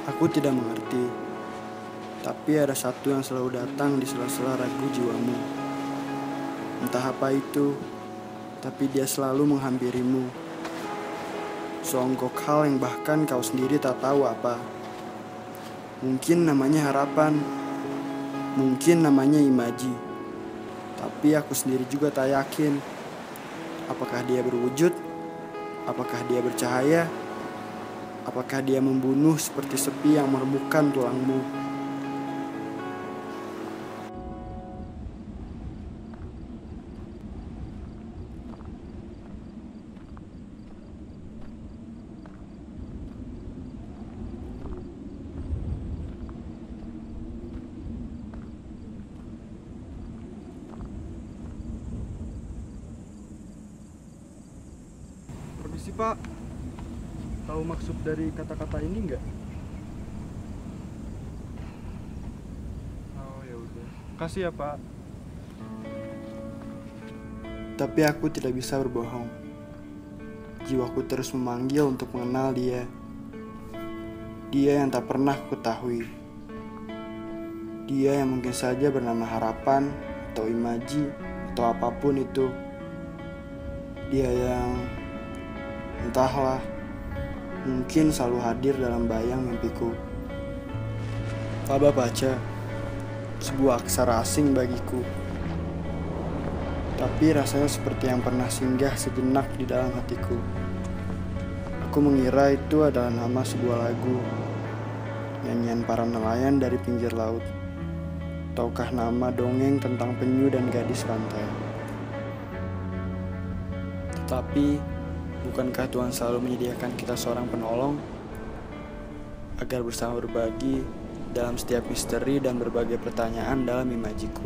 Aku tidak mengerti, tapi ada satu yang selalu datang di sela-sela ragu jiwamu. Entah apa itu, tapi dia selalu menghampirimu. Seonggok hal yang bahkan kau sendiri tak tahu apa. Mungkin namanya harapan, mungkin namanya imaji. Tapi aku sendiri juga tak yakin. Apakah dia berwujud? Apakah dia bercahaya? Apakah dia membunuh seperti sepi yang meremukkan tulangmu? Permisi Pak, tahu maksud dari kata-kata ini nggak? Oh ya udah, kasih ya Pak. Tapi aku tidak bisa berbohong. Jiwaku terus memanggil untuk mengenal dia. Dia yang tak pernah aku ketahui. Dia yang mungkin saja bernama harapan atau imaji atau apapun itu. Dia yang entahlah, mungkin selalu hadir dalam bayang mimpiku. Faba baca, sebuah aksara asing bagiku. Tapi rasanya seperti yang pernah singgah sejenak di dalam hatiku. Aku mengira itu adalah nama sebuah lagu, nyanyian para nelayan dari pinggir laut, ataukah nama dongeng tentang penyu dan gadis pantai. Tetapi bukankah Tuhan selalu menyediakan kita seorang penolong agar bersama berbagi dalam setiap misteri dan berbagai pertanyaan dalam imajiku?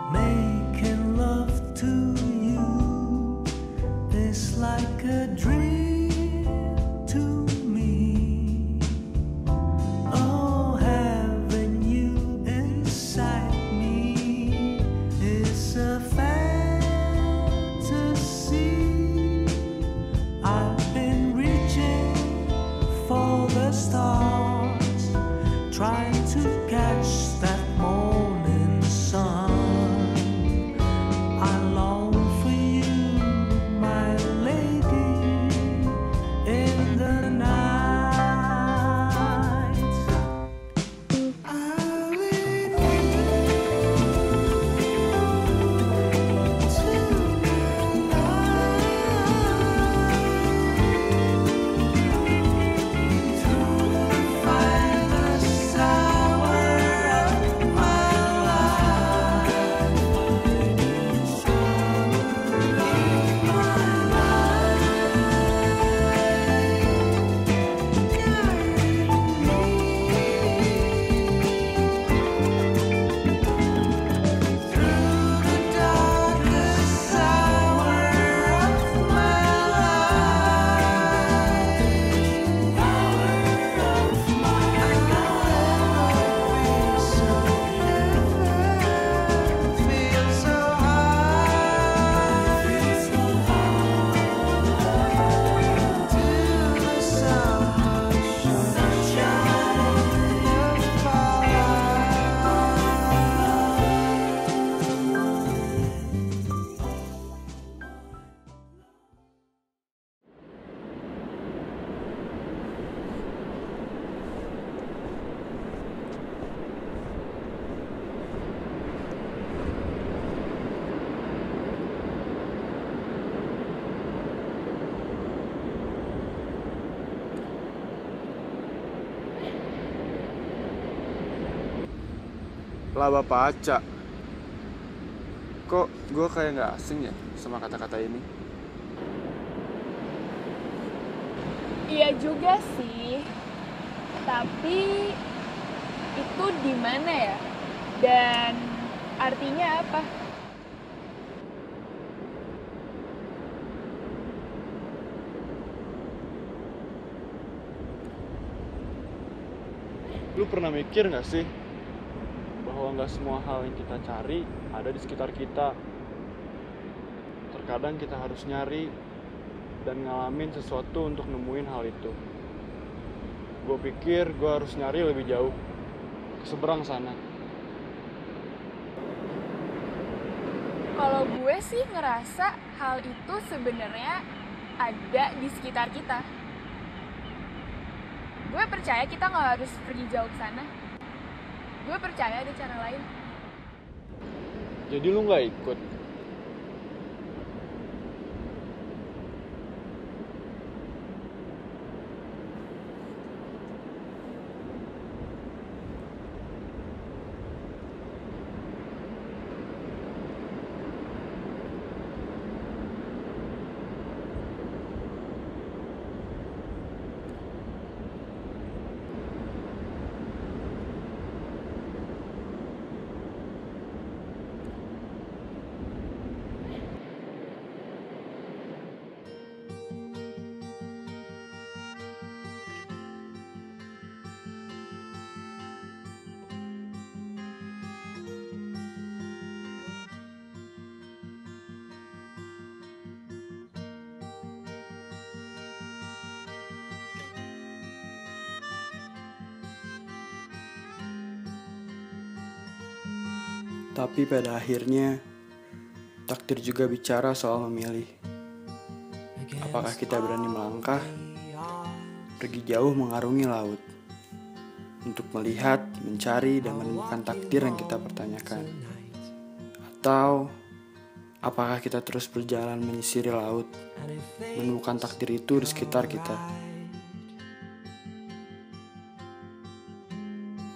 Making love to you is like a dream to me. Oh, having you inside me is a fantasy. I've been reaching for the stars, trying to catch that morning sun. I long for you, my lady. Laba paca. Kok gue kayak nggak asing ya sama kata-kata ini? Iya juga sih. Tapi itu di mana ya? Dan artinya apa? Lu pernah mikir nggak sih bahwa nggak semua hal yang kita cari ada di sekitar kita? Terkadang kita harus nyari dan ngalamin sesuatu untuk nemuin hal itu. Gue pikir gue harus nyari lebih jauh, ke seberang sana. Kalau gue sih ngerasa hal itu sebenarnya ada di sekitar kita. Gue percaya kita nggak harus pergi jauh ke sana. Gue percaya ada cara lain. Jadi lu nggak ikut? Tapi pada akhirnya, takdir juga bicara soal memilih. Apakah kita berani melangkah, pergi jauh mengarungi laut, untuk melihat, mencari, dan menemukan takdir yang kita pertanyakan? Atau, apakah kita terus berjalan menyisiri laut, menemukan takdir itu di sekitar kita?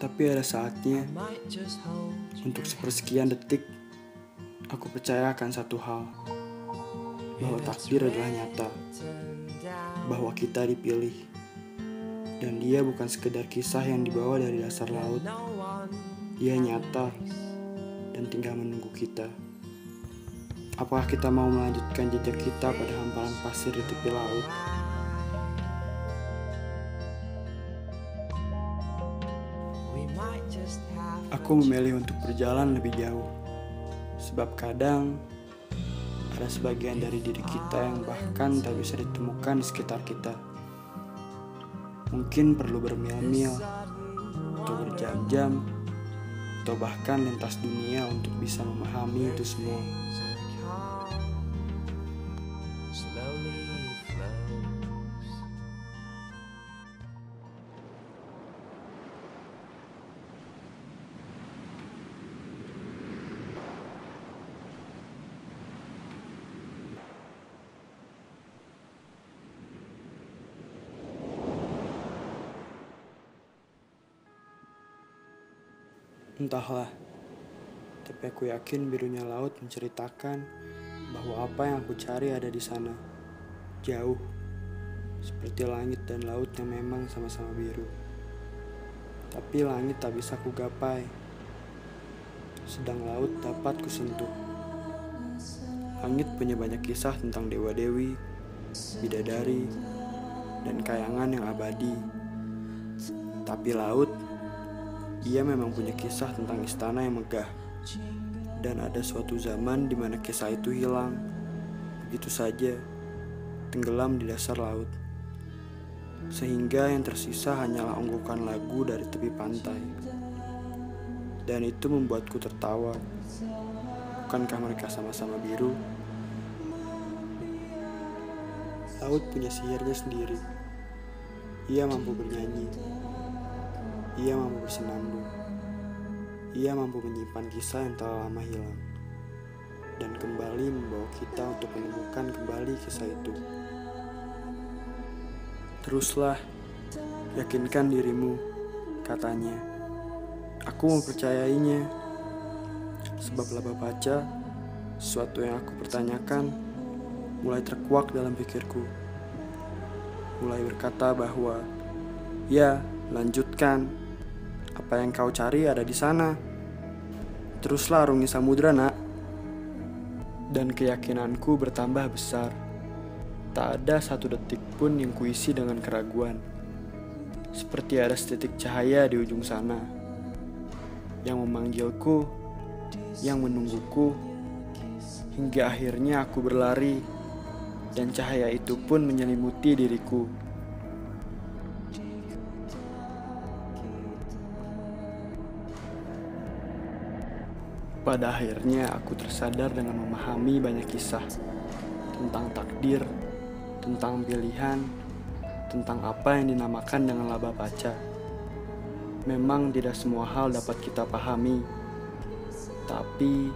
Tapi ada saatnya, untuk sepersekian detik, aku percaya akan satu hal, bahwa takdir adalah nyata, bahwa kita dipilih, dan dia bukan sekedar kisah yang dibawa dari dasar laut. Dia nyata, dan tinggal menunggu kita. Apakah kita mau melanjutkan jejak kita pada hamparan pasir di tepi laut? Aku memilih untuk berjalan lebih jauh, sebab kadang ada sebagian dari diri kita yang bahkan tak bisa ditemukan di sekitar kita. Mungkin perlu bermil-mil, atau berjam-jam, atau bahkan lintas dunia untuk bisa memahami itu semua. Entahlah, tapi aku yakin birunya laut menceritakan bahwa apa yang aku cari ada di sana, jauh, seperti langit dan laut yang memang sama-sama biru. Tapi langit tak bisa ku gapai, sedang laut dapat ku sentuh. Langit punya banyak kisah tentang dewa-dewi, bidadari, dan kayangan yang abadi. Tapi laut, ia memang punya kisah tentang istana yang megah. Dan ada suatu zaman di mana kisah itu hilang, begitu saja, tenggelam di dasar laut. Sehingga yang tersisa hanyalah onggokan lagu dari tepi pantai. Dan itu membuatku tertawa. Bukankah mereka sama-sama biru? Laut punya sihirnya sendiri. Ia mampu bernyanyi. Ia mampu bersenandung. Ia mampu menyimpan kisah yang telah lama hilang dan kembali membawa kita untuk menemukan kembali kisah itu. Teruslah, yakinkan dirimu, katanya. Aku mempercayainya, Sebab laba paca, sesuatu yang aku pertanyakan, mulai terkuak dalam pikirku. Mulai berkata bahwa, ya, lanjutkan. Apa yang kau cari ada di sana. Teruslah arungi samudra, nak. Dan keyakinanku bertambah besar. Tak ada satu detik pun yang kuisi dengan keraguan. Seperti ada setitik cahaya di ujung sana, yang memanggilku, yang menungguku, hingga akhirnya aku berlari, dan cahaya itu pun menyelimuti diriku. Pada akhirnya aku tersadar dengan memahami banyak kisah tentang takdir, tentang pilihan, tentang apa yang dinamakan dengan laba paca. Memang tidak semua hal dapat kita pahami, tapi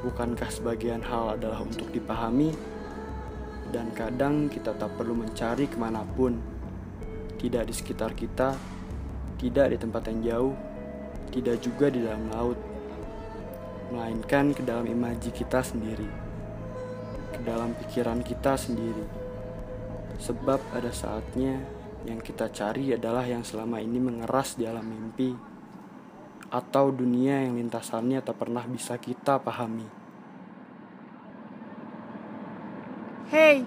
bukankah sebagian hal adalah untuk dipahami? Dan kadang kita tak perlu mencari kemanapun, tidak di sekitar kita, tidak di tempat yang jauh, tidak juga di dalam laut, melainkan ke dalam imaji kita sendiri, ke dalam pikiran kita sendiri. Sebab ada saatnya yang kita cari adalah yang selama ini mengeras di alam mimpi, atau dunia yang lintasannya tak pernah bisa kita pahami. Hey,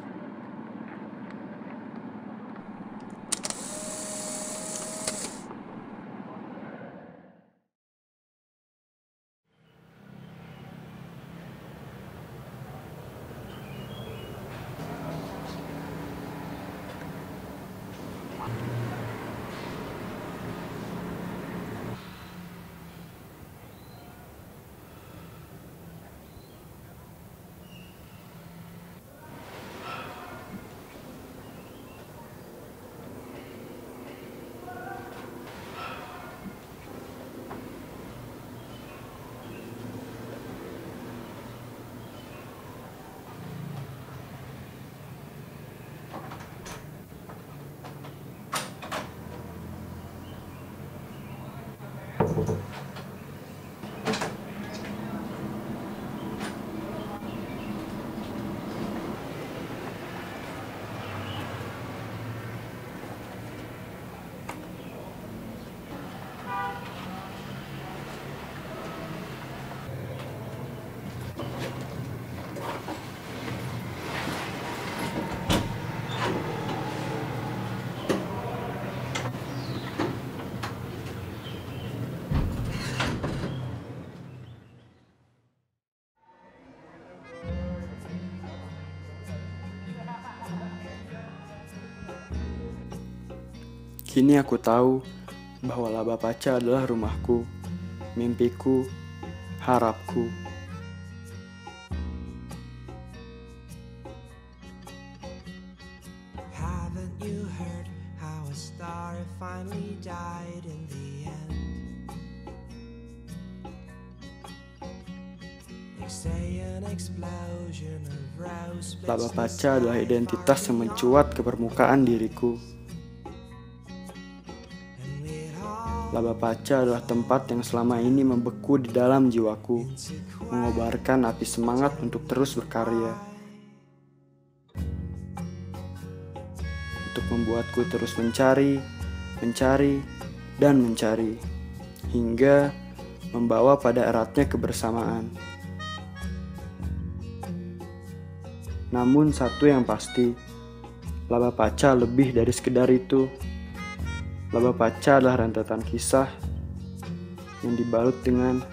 kini aku tahu bahwa laba paca adalah rumahku, mimpiku, harapku. Haven't you heard how a star finally died in the end? They say an explosion of rose. Laba paca adalah identitas yang mencuat ke permukaan diriku. Laba paca adalah tempat yang selama ini membeku di dalam jiwaku, mengobarkan api semangat untuk terus berkarya. Untuk membuatku terus mencari, dan mencari, hingga membawa pada eratnya kebersamaan. Namun satu yang pasti, laba paca lebih dari sekedar itu. Laba paca adalah rentetan kisah yang dibalut dengan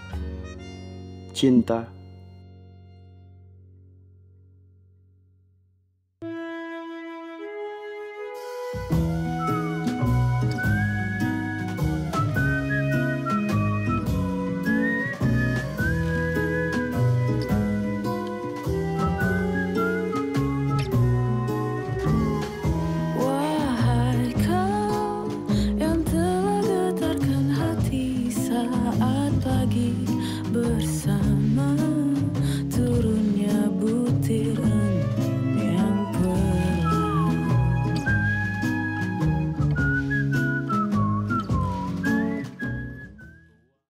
cinta.